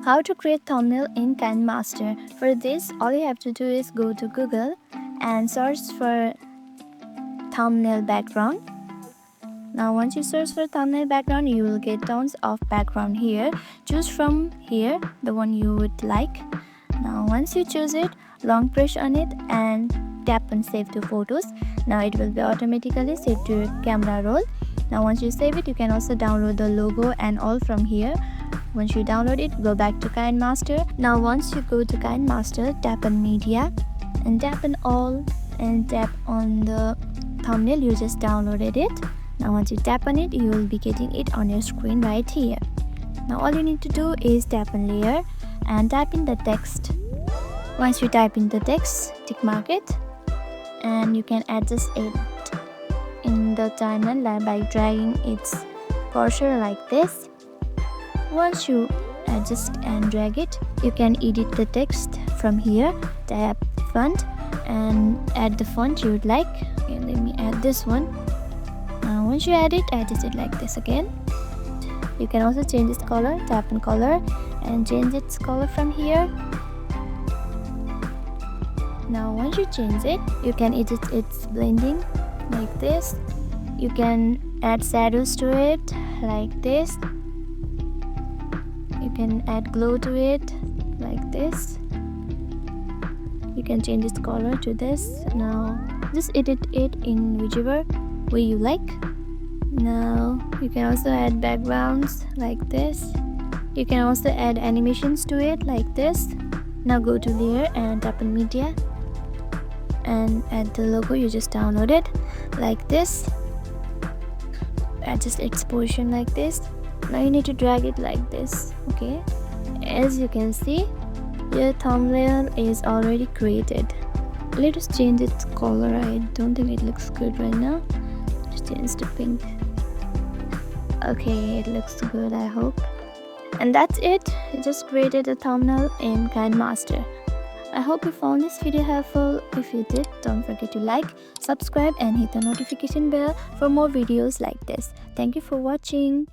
How to create thumbnail in KineMaster. For this, all you have to do is go to Google and search for thumbnail background. Now once you search for thumbnail background, you will get tons of background here. Choose from here the one you would like. Now once you choose it, long press on it and tap on save to photos. Now it will be automatically saved to your camera roll. Now once you save it, you can also download the logo and all from here. Once you download it, go back to KineMaster. Now once you go to KineMaster, tap on media and tap on all and tap on the thumbnail you just downloaded it. Now once you tap on it, you will be getting it on your screen right here. Now all you need to do is tap on layer and type in the text. Once you type in the text, tick mark it, and you can adjust it in the timeline by dragging its cursor like this. Once you adjust and drag it, you can edit the text from here. Tap font and add the font you would like. Okay, let me add this one. Now once you add it, adjust it like this again. You can also change its color. Tap on color and change its color from here. Now once you change it, you can edit its blending like this. You can add shadows to it like this. You can add glow to it like this. You can change its color to this. Now just edit it in whichever way you like. Now you can also add backgrounds like this. You can also add animations to it like this. Now go to layer and tap on media and add the logo you just downloaded like this. Adjust its position like this. Now you need to drag it like this. Okay, as you can see, your thumbnail is already created. Let us change its color. I don't think it looks good right now. Just change to pink. Okay, it looks good, I hope. And that's it. You just created a thumbnail in KineMaster. I hope you found this video helpful. If you did, don't forget to like, subscribe and hit the notification bell for more videos like this. Thank you for watching.